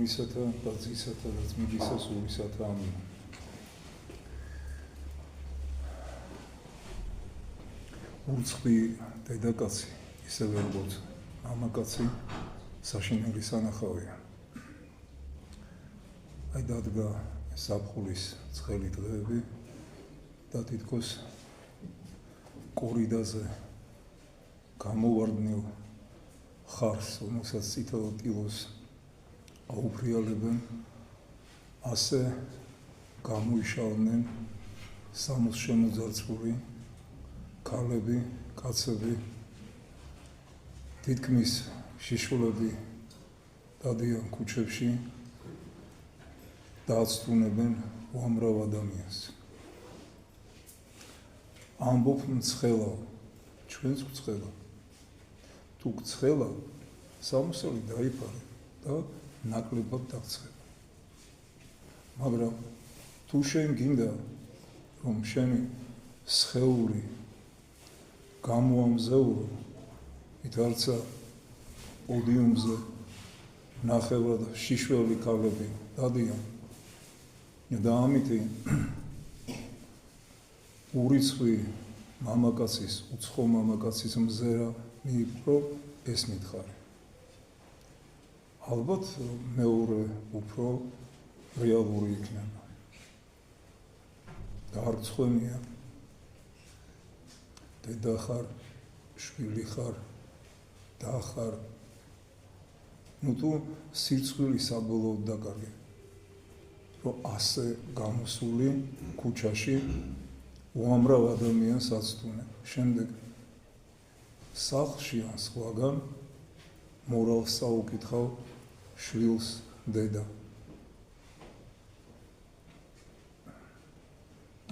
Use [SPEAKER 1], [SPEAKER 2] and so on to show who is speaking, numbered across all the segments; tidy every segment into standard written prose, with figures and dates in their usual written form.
[SPEAKER 1] მამისათა, ბაძისათა, რაც მიდისა სულისათა. ამინ. ურცხვი დედაკაცი, ისევე როგორც მამაკაცი, საშინელი სანახავია. აი დადგა ზაფხულის ცხელი დღეები და თითქოს კორიდაზე გამოვარდნილ ხარს, რომელსაც წითელ ტილოს აუფრიალებენ, ასე გამოიშალნენ სამოს შემოძარცვული ქალები, კაცები, თითქმის შიშულები დადიან ქუჩებში, დააცდუნებენ უამრავ ადამიანს. ამბობ მცხელა, ჩვენც გვცხელა. თუ გცხელა, სამოსელი დაიფარე და ნაკლებად დაგცხელა. მაგრამ თუ შენ გინდა, რომ შენი სხეული გამოამზეურო, ვითარცა პოდიუმზე ნახევრად შიშველი ქალები დადიან და ამითი ურიცხვი მამაკაცის, უცხო მამაკაცის მზერა მიიპყრო, ეს მითხარი. ალბათ მეორე უფრო რეალური იქნება. და არ გცხვენია, დედა ხარ, შვილი ხარ, და ხარ, თუ სირცხვილი საბოლოოდ დაკარგე, რომ ასე გამოსული ქუჩაში უამრავ ადამიანს აცდუნე. შემდეგ სახლში ან სხვაგან მორალს საუკითხავ შვილს დედა.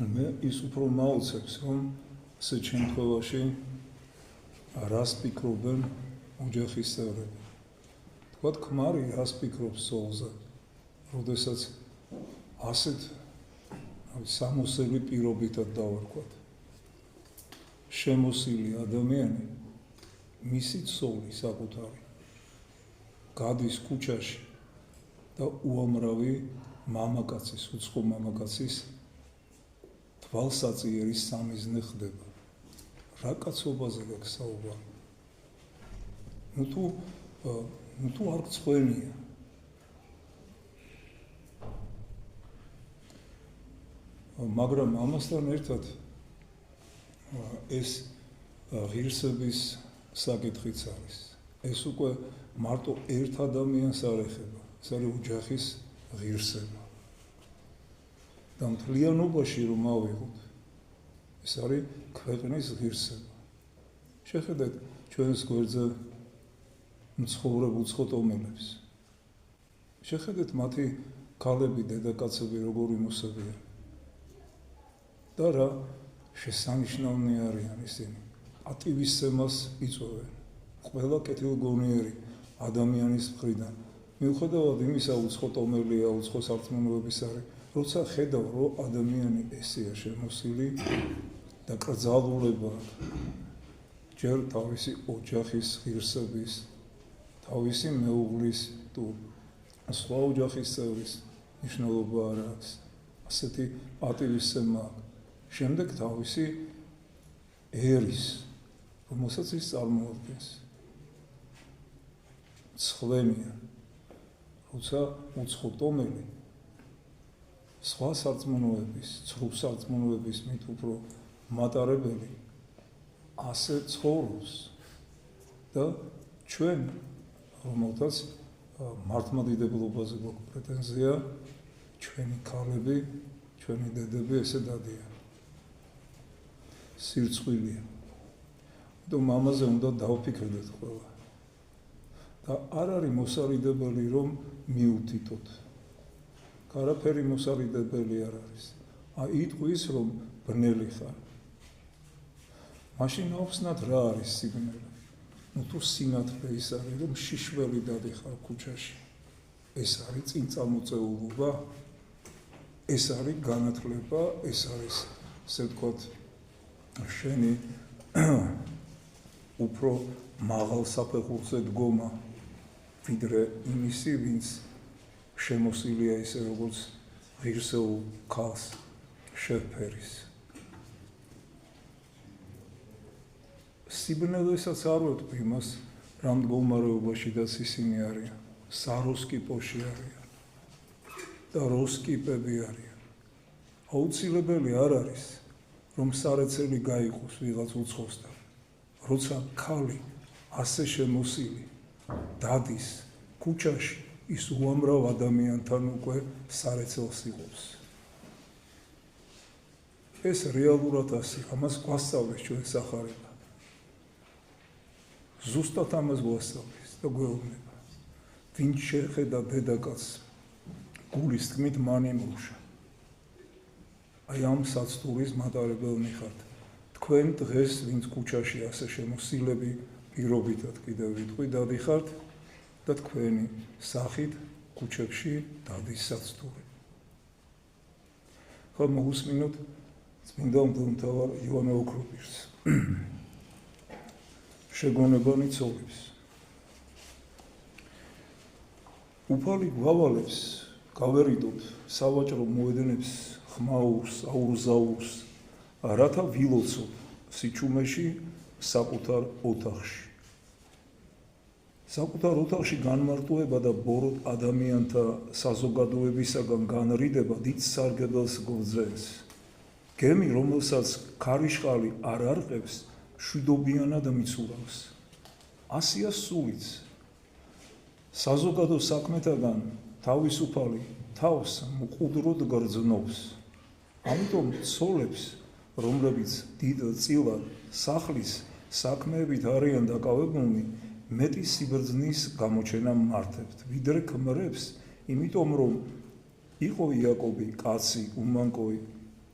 [SPEAKER 1] მე ის უფრო მაოცებს, რომ ასეთ შემთხვევაში რას ფიქრობენ ოჯახის წევრები. თქვათ, ქმარი რას ფიქრობს სოლზე, როდესაც ასეთ სამოსელი პირობითად დავარქვათ. შემოსილი ადამიანი, მისი ცოლი საკუთარი, გადის ქუჩაში და უამრავი მამაკაცის, უცხო მამაკაცის თვალსაწიერის სამიზნე ხდება. რა კაცობაზე გაქვს საუბარი? თუ არ გცხვენია. მაგრამ ამასთან ერთად ეს ღირსების საკითხიც არის. ეს უკვე მარტო ერთ ადამიანს არ ეხება, ეს არის ოჯახის ღირსება. და მთლიანობაში რომ ავიღოთ, ეს არის ქვეყნის ღირსება. შეხედეთ ჩვენს გვერდზე მცხოვრებ უცხო ტომელებს. შეხედეთ მათი ქალები, დედაკაცები როგორი მოსებიან. და რა შესანიშნავი არიან ისინი. პატივისცემას იწვევენ. ყველა კეთილგონიერი ადამიანის მხრიდან. მიუხედავად იმისა, უცხო ტომელია, უცხო სარწმუნოების არის, როცა ხედავ, რომ ადამიანი ესეა შემოსილი და კრძალულება ჯერ თავისი ოჯახის ღირსების, თავისი მეუღლის თუ სხვა ოჯახის წევრის მნიშვნელობა არ აქვს. ასეთი პატივისცემა შემდეგ თავისი ერის, რომელსაც ის წარმოადგენს. ცხვენია, როცა უცხო ტომელი სხვა სარწმუნოების, ცრუ სარწმუნოების მით უფრო მატარებელი ასე ცხოვრობს და ჩვენ, რომელთაც მართლმადიდებლობაზე გვაქვს პრეტენზია, ჩვენი ქალები, ჩვენი დედები ესე დადიან. სირცხვილია. იმიტომ ამაზე უნდა დავფიქრდეთ ყველა. და არ არის მოსარიდებელი, რომ მიუთითოთ. არაფერი მოსარიდებელი არ არის. იტყვის, რომ ბნელი ხარ. მაშინ აუხსნათ რა არის სიბნელე. თუ სინათლე ის არის, რომ შიშველი დადიხარ ქუჩაში. ეს არის წინწამოწეულობა, ეს არის განათლება, ეს არის, ასე ვთქვათ, შენი უფრო მაღალ საფეხურზე დგომა, ვიდრე იმისი, ვინც შემოსილია ისე როგორც ღირსეულ ქალს შევფერის. სიბნელესაც არ ვეტყვი იმას, რა მდგომარეობაში და ისინი არიან. საროსკიპოში არიან და როსკიპები არიან. აუცილებელი არ არის, რომ სარეცელი გაიყოს ვიღაც უცხოსთან, როცა ქალი ასე შემოსილი დადის ქუჩაში, ის უამრავ ადამიანთან უკვე სარეცელს იღებს. ეს რეალურად ასე, ამას გვასწავლეს ჩვენ სახარება. ზუსტად ამას გვასწავლეს და გვეუბნება. ვინც შეხედა დედაკაცს გულის თქმით მან იმუშა. აი ამ საცდურის მატარებელნი ხართ. თქვენ დღეს ვინც ქუჩაში ასე შემოსილები პირობითად კიდევ ვიტყვი დადიხართ და თქვენი სახით ქუჩებში დადის საცდური. ხომ მოგუსმინოთ წმინდა მღვდელმთავარ იოანე ოქროპირს. შეგონებანი ცოლებს. უფალი გვავალებს, გავერიდოთ სავაჭრო მოედნებს ხმაურს, აურზაურს, რათა ვილოცოთ სიჩუმეში საკუთარ ოთახში. საკუთარ ოთახში განმარტოება და ბოროტ ადამიანთა საზოგადოებისაგან განრიდება დიდ სარგებელს გვძენს. გემი, რომელსაც ქარიშხალი არ არყევს, შვიდობიანად მიცურავს. ასია სულიც. საზოგადო საქმეთაგან თავისუფალი თავს მყუდროდ გრძნობს. ამიტომ ცოლებს, რომლებიც დიდ წილად სახლის საქმეებით არიან დაკავებულნი, მეტი სიბრძნის გამოჩენა მართებთ, ვიდრე ქმრებს, იმიტომ რომ იყო იაკობი კაცი უმანკოი,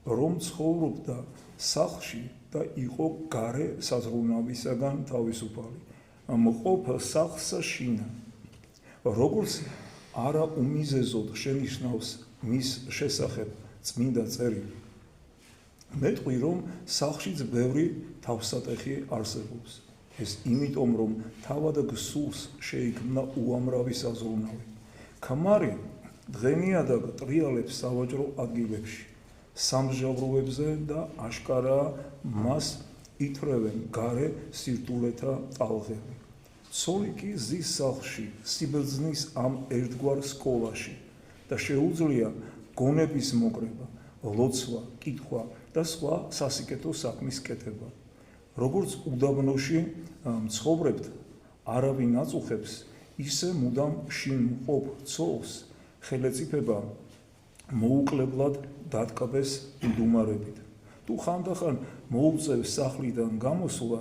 [SPEAKER 1] რომ ცხოვრობდა სახლში და იყო გარე საზრუნავისაგან თავისუფალი. მყოფ სახლს შინა. როგორც არა უმიზეზოდ შენიშნავს მის შესახებ წმინდა წერილი. მეტყვი რომ სახლშიც ბევრი თავსატეხი არსებობს. ეს იმიტომ რომ თავად გსულს შეიქმნა უამრავი საზრუნავი. ქმარი დღენიადაგ ტრიალებს სავაჭრო ადგილებში, სამსჯავროებზე და აშკარაა მას ითვრევენ გარე სირთულეთა ტალღები. ცოლი კი ზის სახლში, სიბრძნის ამ ერთგვარ სკოლაში და შეუძლია გონების მოკრება, ლოცვა, კითხვა და სხვა სასიკეთო საქმის კეთება. როგორც უდაბნოში მცხოვრებთ არავინ აწუხებს, ისე მუდამ შინ მყოფ ცოლს ხელეწიფება მოუკლებლად დატკბეს მდუმარებით. თუ ხანდახან მოუწევს სახლიდან გამოსვლა,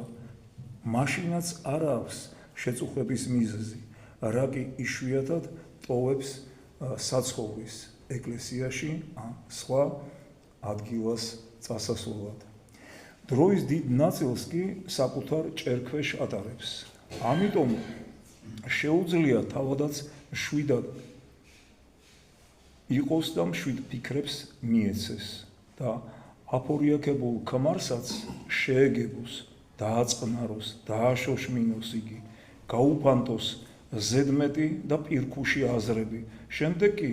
[SPEAKER 1] მაშინაც არ აქვს შეწუხების მიზეზი, რა კი იშვიათად ტოვებს საცხოვრის ეკლესიაში ან სხვა ადგილას წასასვლელად. დროის დიდ ნაწილს კი საკუთარ ჭერქვეშ ატარებს. ამიტომ შეუძლია თავადაც შვიდად იყოს და მშვიდ ფიქრებს მიეცეს და აფორიაქებულ ქმარსაც შეეგებოს, დააწყნაროს, დააშოშმინოს იგი, გაუფანტოს ზედმეტი და პირქუში აზრები. შემდეგ კი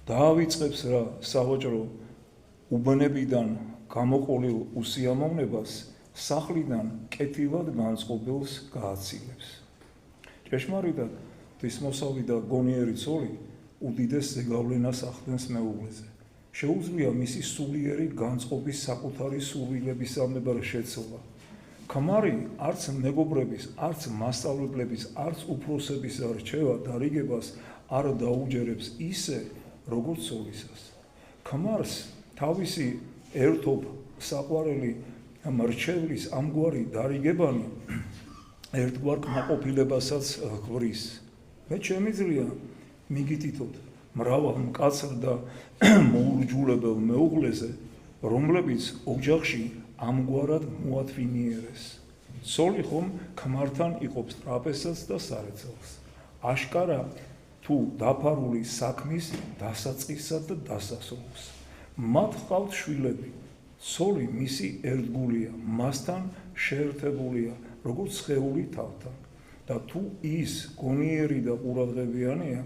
[SPEAKER 1] დაავიწყებს რა სავაჭრო უბნებიდან გამოყოლილ უსიამოვნებას სახლიდან კეთილად განწყობილს გააცილებს. ჭეშმარიტად, ღვთისმოსავი და გონიერი ცოლი უდიდეს ზეგავლენას ახდენს მეუღლეზე. შეუძლია მისი სულიერი განწყობის საკუთარი სურვილებისამებრ შეცვლა. ქმარი არც მეგობრების, არც მასწავლებლების, არც უფროსების რჩევა დარიგებას არ დაუჯერებს ისე, როგორც ცოლისას. ქმარს თავისი ერთობ საყვარელი მრჩევლის ამგვარი დარიგებანი ერთგვარ კმაყოფილებასაც ღვრის. მე შემიძლია მიგითითოთ მრავალ მკაცრ და მოურჯულებელ მეუღლეზე, რომლებიც ოჯახში ამგვარად მოათვინიერეს. ცოლი ხომ ქმართან იყოფს ტრაპეზსაც და სარეცელს. აშკარა თუ დაფარული საქმის დასაწყისად და დასასრულს. მათ ჰყავთ შვილები. ცოლი მისი ერთგულია, მასთან შეერთებულია, როგორც სხეული თავთან. და თუ ის გონიერი და ყურადღებიანია,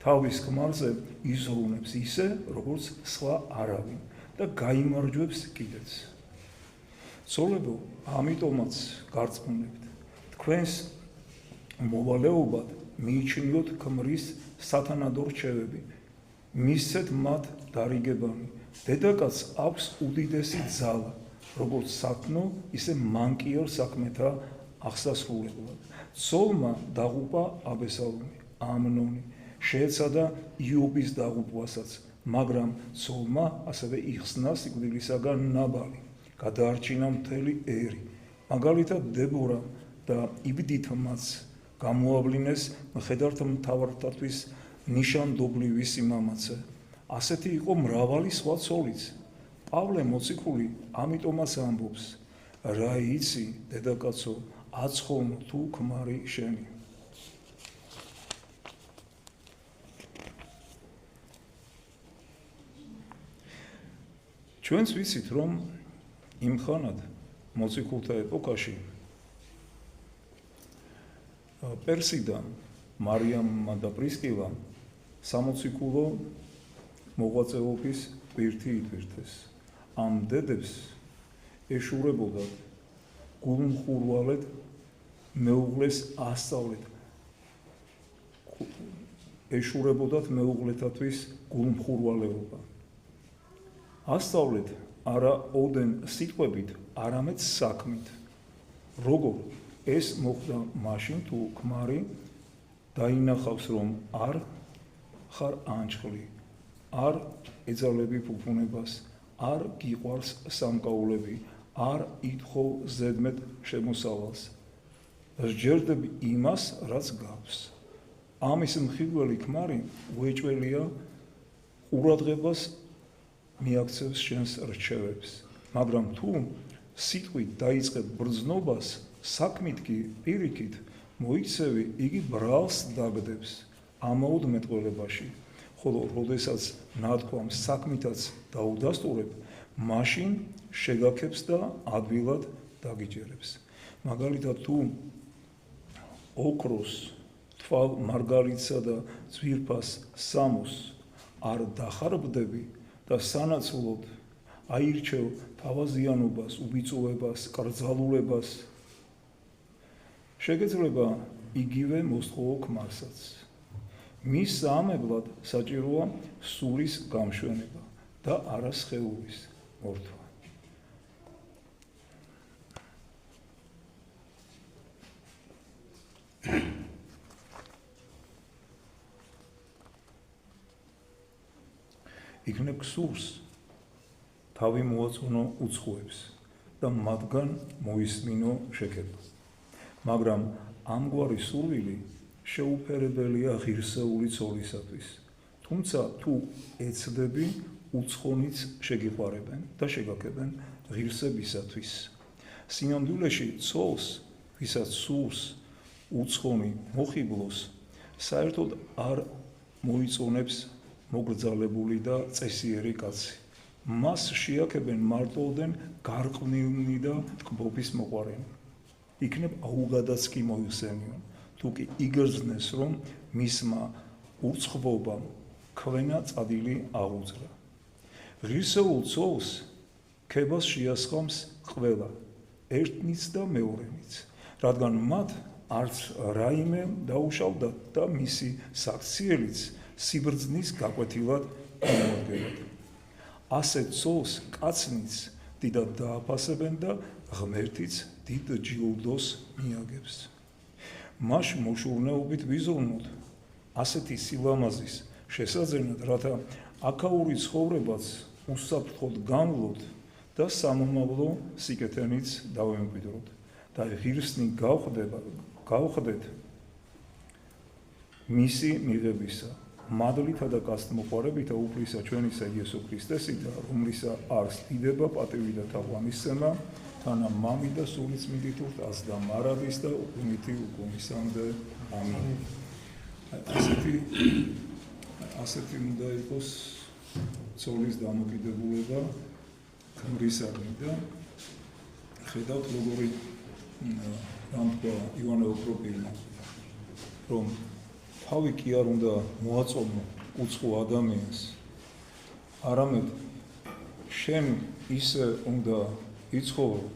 [SPEAKER 1] თავის ქმარზე იზრუნებს ისე, როგორც სხვა არავინ და გაიმარჯვებს კიდეც. ცოლებო, ამიტომაც გარწმუნებთ, თქვენს მოვალეობად მიიჩნიოთ ქმრის სათანადო რჩევები, მისცეთ მათ დარიგებანი. დედაკაცს აქვს უდიდესი ძალა, როგორც საქმო, ისე მანკიერ საქმეთა აღსასრულებლად. ცოლმა დაღუპა აბესალომი, ამნონი, შეეცადა იობის დაღუპვასაც, მაგრამ ცოლმა ასევე იხსნა სიკვდილისაგან ნაბალი, გადაარჩინა მთელი ერი. მაგალითად დებორა და იბდითმაც გამოავლინეს მხედართ მთავართათვის ნიშანდობლივი სიმამაცე. ასეთი იყო მრავალი სხვა ცოლიც. პავლე მოციქული ამიტომაც ამბობს, რა იცი, დედაკაცო, აცხოვნო თუ ქმარი შენი. ჩვენც ვიცით, რომ იმხანად მოციქულთა ეპოქაში პერსიდან მარიამმა და პრისკილამ სამოციქულო მოღვაწეობის პირთი ითვირთეს. ამ დედებს ეშურებოდათ გულმხურვალედ მეუღლეს ასწავლეთ. ეშურებოდათ მეუღლეთათვის გულმხურვალეობა. ასწავლეთ არა ოდენ სიტყვებით, არამედ საქმით. როგორ ეს მოხდა მაშინ, თუ ქმარი დაინახავს, რომ არ ხარ ანჩხლი, არ ეძალები ფუფუნებას, არ გიყვარს სამკაულები, არ ითხოვ ზედმეტ შემოსავალს. სჯერდები იმას, რაც გაქვს. ამის მხილველი ქმარი უეჭველია ყურადღებას მიაქცევს შენს რჩევებს, მაგრამ თუ სიტყვით დაიწყებ ბრძნობას, საქმით კი პირიქით მოიქცევი, იგი ბრალს დაგდებს ამაოდ მეტყველებაში, ხოლო როდესაც ნათქვამს საქმითაც დაუდასტურებ, მაშინ შეგაქებს და ადვილად დაგიჯერებს. მაგალითად თუ ოქროს, თვალ მარგალიტსა და ძვირფას სამოს არ დახარბდები და სანაცვლოდ აირჩევ თავაზიანობას, უბიწოვებას, კრძალულებას, შეგეძლება იგივე მოსთხოვო ქმარსაც. მის საამებლად საჭიროა სულის გამშვენება და არა სხეულის მორთვა. იქნებ სულს თავი მოაწონო უცხოებს და მათგან მოისმინო შექება. მაგრამ ამგვარი სურვილი შეუფერებელია ღირსეული ცოლისათვის. თუმცა თუ ეცდები, უცხონიც შეგიყვარებენ და შეგაქებენ ღირსებისათვის. სინამდვილეში ცოლს, ვისაც სურს უცხონი მოხიბლოს, საერთოდ არ მოიწონებს მოგრძალებული და წესიერი კაცი. მას შეაქებენ მარტოოდენ გარყვნილნი და ტკბობის მოყვარენი. იქნებ აუგადაც კი მოიხსენიონ, თუ კი იგრძნეს, რომ მისმა ურცხვობამ ქვენა წადილი აღუძრა. ღირსეულ ცოლს ქებას შეასხამს ყველა, ერთნიც და მეორენიც, რადგან მათ არც რაიმე დაუშავდათ და მისი საქციელიც სიბრძნის გაკვეთილად გამოდგებათ. ასეთ ცოლს კაცნიც დიდად დააფასებენ და ღმერთიც დიდ ჯილდოს მიაგებს. მას მოშურნეობით ვიზრუნოთ ასეთი სილამაზის შესაძენად, რათა აქაური ცხოვრებაც უსაფრთხოდ განვლოთ და სამომავლო სიკეთენიც დავემკვიდროთ და ღირსნი გავხდეთ მისი მიღებისა, მადლითა და კაცთმოყვარევითა უფლისა ჩვენისა იესო ქრისტესითა, რომლისა არს დიდება, პატივი და თაყვანისცემა, თანა მამი და სული წმინდით ას და მარადის და უკუნითი უკუნისამდე. ამინ. ასეთი უნდა იყოს ცოლის დამოკიდებულება ქმრისადმი და ხედავთ როგორი რამთქვა ივანე ოქროპირმა, რომ თავი კი არ უნდა მოაწონო უცხო ადამიანს, არამედ შენ ისე უნდა იცხოვრო,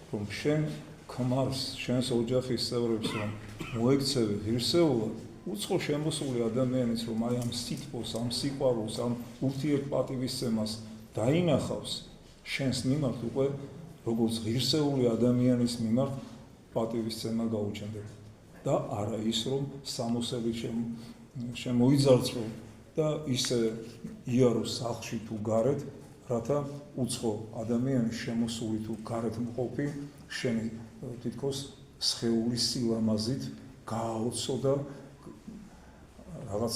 [SPEAKER 1] რომ შენ ქმარს, შენს ოჯახის წევრებს რომ მოექცევი ღირსეულად, უცხო შემოსული ადამიანის რომ აი ამ სიტყვას, ამ სიყვარულს, ამ ურთიერთპატივისცემას დაინახავს შენს მიმართ უკვე როგორც ღირსეული ადამიანის მიმართ პატივისცემა გაუჩენდება და არა ის რომ სამოსელი შემოიძარცვა და ისე იაროს სახლში თუ გარეთ, რათა უცხო ადამიანის შემოსული თუ გარეთ მყოფი შენი თითქოს სხეულის სილამაზით გააოცო და რაღაც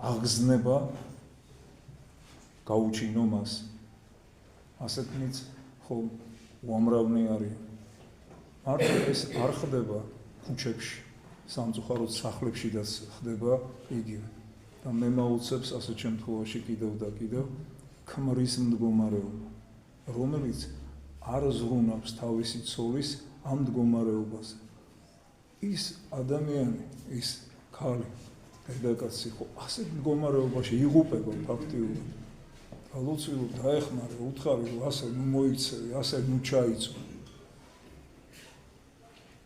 [SPEAKER 1] აღგზნება გაუჩინო მას. ასეთნიც ხო უამრავნი არის. მარტო ეს არ ხდება ქუჩებში, სამწუხაროდ სახლებშიდაც ხდება იგივე. და მე მაუცებს ასეთ შემთხვევაში კიდევ და კიდევ ქმრის მდგომარეობა, რომელიც არ ზრუნავს თავისი ცოლის ამ მდგომარეობაზე. ის ადამიანი, ის ქალი, დედაკაცი ხო ასეთ მდგომარეობაში იღუპება ფაქტიურად. და ლოცვილო დაეხმარე, უთხარი რომ ასე ნუ მოიქცევი, ასე ნუ ჩაიწო.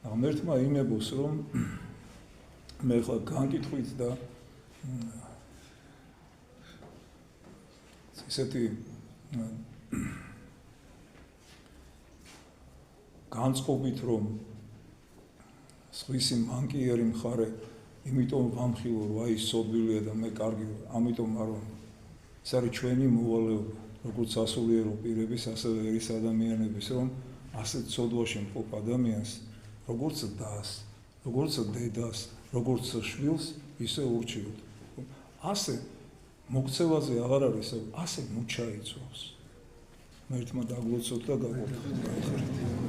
[SPEAKER 1] ღმერთმა იმებოს რომ მე ხა განკითხვით და ესეთი განწყობით რომ სხვისი მანკიერი მხარე, იმიტომ ვამხილო რომ აი სოდვილია და მე კარგი, ამიტომ არ ვარ. ეს არის ჩვენი მოვალეობა, როგორც სასულიერო პირების, ასევე ერის ადამიანების, რომ ასეთ სოდვაში მყოფ ადამიანს, როგორც დას, როგორც დედას, როგორც შვილს, ისე ურჩიოთ. ასე მოქცევაზე აღარ არის, ასე ნუ ჩაიწვავს. მერთმა დაგლოცოთ და გავუხდით.